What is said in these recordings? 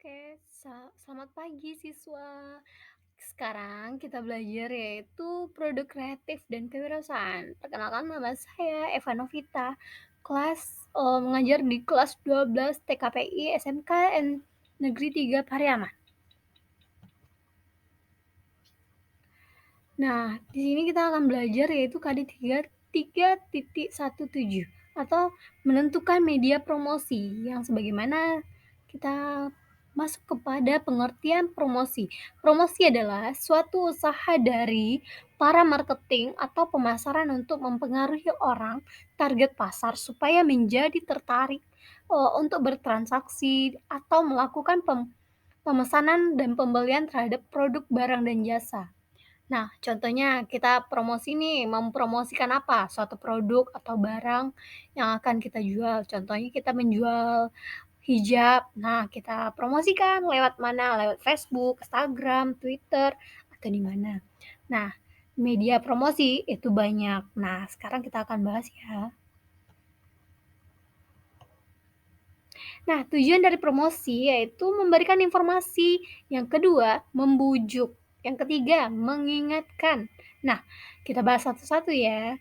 Oke, selamat pagi siswa. Sekarang kita belajar yaitu produk kreatif dan kewirausahaan. Perkenalkan nama saya Eva Novita, mengajar di kelas 12 TKPI SMK Negeri 3 Pariaman. Nah, di sini kita akan belajar yaitu KD 3.17 atau menentukan media promosi yang sebagaimana kita masuk kepada pengertian promosi. Promosi adalah suatu usaha dari para marketing atau pemasaran untuk mempengaruhi orang target pasar supaya menjadi tertarik untuk bertransaksi atau melakukan pemesanan dan pembelian terhadap produk barang dan jasa. Nah, contohnya kita promosi nih, mempromosikan apa? Suatu produk atau barang yang akan kita jual. Contohnya kita menjual hijab. Nah, kita promosikan lewat mana? Lewat Facebook, Instagram, Twitter, atau di mana. Nah, media promosi itu banyak. Nah, sekarang kita akan bahas ya. Nah, tujuan dari promosi yaitu memberikan informasi, yang kedua membujuk, yang ketiga mengingatkan. Nah, kita bahas satu-satu ya.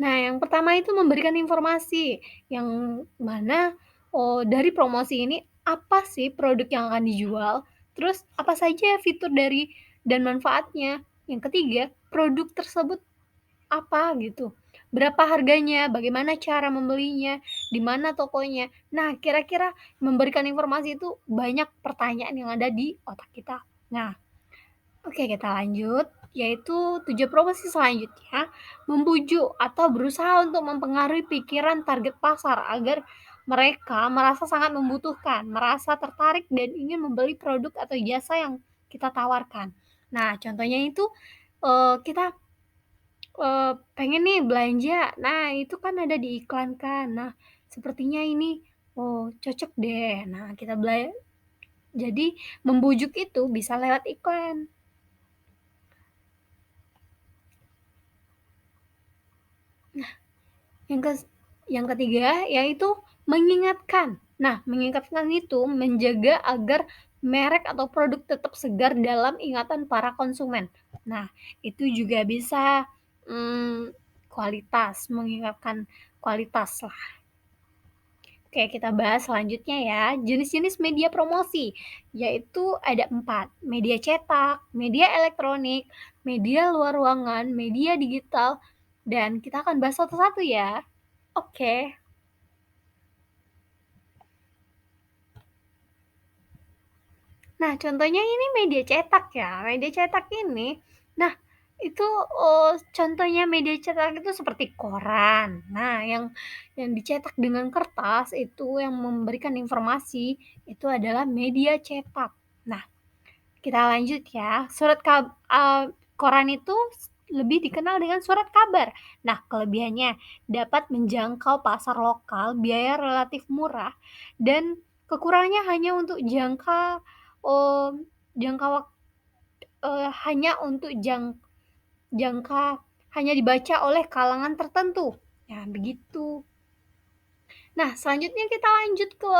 Nah, yang pertama itu memberikan informasi, yang mana, dari promosi ini apa sih produk yang akan dijual, terus apa saja fitur dari dan manfaatnya. Yang ketiga, produk tersebut apa gitu, berapa harganya, bagaimana cara membelinya, di mana tokonya. Nah, kira-kira memberikan informasi itu banyak pertanyaan yang ada di otak kita. Nah, oke kita lanjut, yaitu tujuan promosi selanjutnya, membujuk atau berusaha untuk mempengaruhi pikiran target pasar agar mereka merasa sangat membutuhkan, merasa tertarik dan ingin membeli produk atau jasa yang kita tawarkan. Nah, contohnya itu, kita pengen nih belanja, nah itu kan ada di iklan kan. Nah, sepertinya ini, oh cocok deh. Nah, jadi membujuk itu bisa lewat iklan. Yang kes yang ketiga yaitu mengingatkan. Nah, mengingatkan itu menjaga agar merek atau produk tetap segar dalam ingatan para konsumen. Nah, itu juga bisa, mengingatkan kualitas lah. Oke, kita bahas selanjutnya ya, jenis-jenis media promosi, yaitu ada 4, media cetak, media elektronik, media luar ruangan, media digital, dan kita akan bahas satu-satu ya. Oke. Nah, contohnya ini media cetak ya. Media cetak ini, nah itu contohnya media cetak itu seperti koran. Nah, yang dicetak dengan kertas itu yang memberikan informasi itu adalah media cetak. Nah, kita lanjut ya. Koran itu lebih dikenal dengan surat kabar. Nah, kelebihannya dapat menjangkau pasar lokal, biaya relatif murah, dan kekurangannya hanya untuk mmm, jangka wak hanya untuk jangka hanya dibaca oleh kalangan tertentu. Ya, begitu. Nah, selanjutnya kita lanjut ke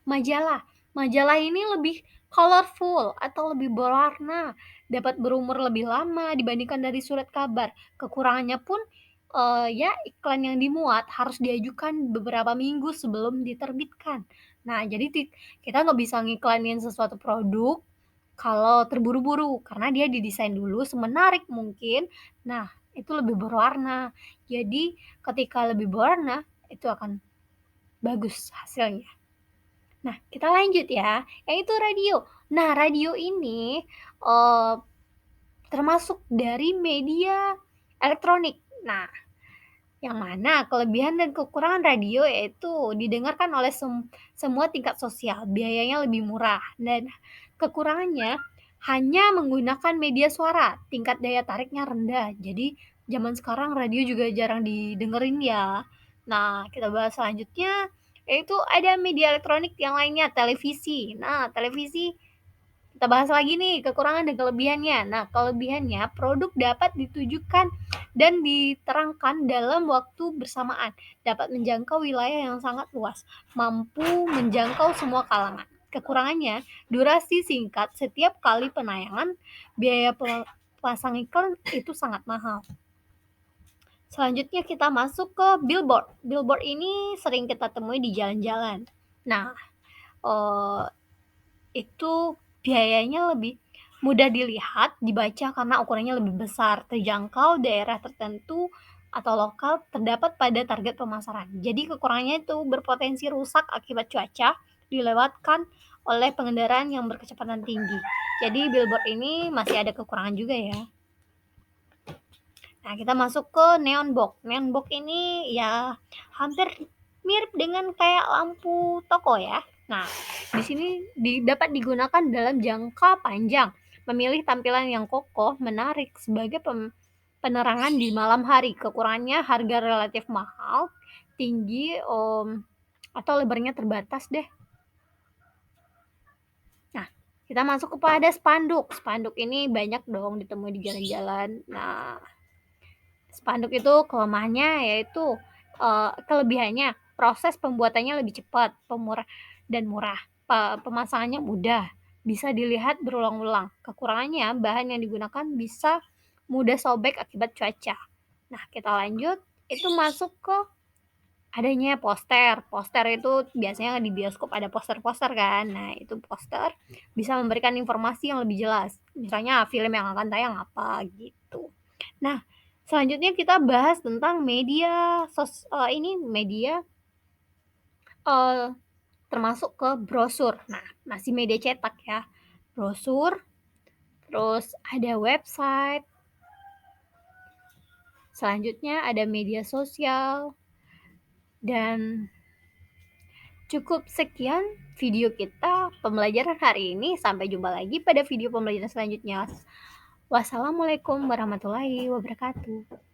majalah. Majalah ini lebih colorful atau lebih berwarna, dapat berumur lebih lama dibandingkan dari surat kabar. Kekurangannya pun, ya iklan yang dimuat harus diajukan beberapa minggu sebelum diterbitkan. Nah, jadi kita nggak bisa ngiklanin sesuatu produk kalau terburu-buru, karena dia didesain dulu semenarik mungkin. Nah, itu lebih berwarna. Jadi ketika lebih berwarna, itu akan bagus hasilnya. Nah, kita lanjut ya, yaitu radio. Nah, radio ini, eee, termasuk dari media elektronik. Nah, yang mana kelebihan dan kekurangan radio yaitu didengarkan oleh semua tingkat sosial, biayanya lebih murah, dan kekurangannya hanya menggunakan media suara, tingkat daya tariknya rendah. Jadi, zaman sekarang radio juga jarang didengerin ya. Nah, kita bahas selanjutnya, yaitu ada media elektronik yang lainnya, televisi. Nah, televisi kita bahas lagi nih kekurangan dan kelebihannya. Nah, kelebihannya produk dapat ditujukan dan diterangkan dalam waktu bersamaan, dapat menjangkau wilayah yang sangat luas, mampu menjangkau semua kalangan. Kekurangannya, durasi singkat setiap kali penayangan, biaya pasang iklan itu sangat mahal. Selanjutnya kita masuk ke billboard. Billboard ini sering kita temui di jalan-jalan. Nah, eh, itu biayanya lebih mudah dilihat, dibaca karena ukurannya lebih besar, terjangkau daerah tertentu atau lokal, terdapat pada target pemasaran. Jadi kekurangannya itu berpotensi rusak akibat cuaca, dilewatkan oleh pengendaraan yang berkecepatan tinggi. Jadi billboard ini masih ada kekurangan juga ya. Nah, kita masuk ke neon box. Neon box ini ya hampir mirip dengan kayak lampu toko ya. Nah, di sini dapat digunakan dalam jangka panjang, memilih tampilan yang kokoh, menarik sebagai penerangan di malam hari. Kekurangannya harga relatif mahal, tinggi, atau lebarnya terbatas deh. Nah, kita masuk kepada spanduk. Spanduk ini banyak dong ditemui di jalan-jalan. Nah, spanduk itu kelemahannya yaitu kelebihannya proses pembuatannya lebih cepat, dan murah. Pemasangannya mudah, bisa dilihat berulang-ulang. Kekurangannya bahan yang digunakan bisa mudah sobek akibat cuaca. Nah, kita lanjut, itu masuk ke adanya poster. Poster itu biasanya di bioskop ada poster-poster kan. Nah, itu poster bisa memberikan informasi yang lebih jelas. Misalnya film yang akan tayang apa gitu. Nah, selanjutnya kita bahas tentang ini media uh, termasuk ke brosur. Nah, masih media cetak ya. Brosur, terus ada website. Selanjutnya ada media sosial, dan cukup sekian video kita pembelajaran hari ini. Sampai jumpa lagi pada video pembelajaran selanjutnya. Wassalamualaikum warahmatullahi wabarakatuh.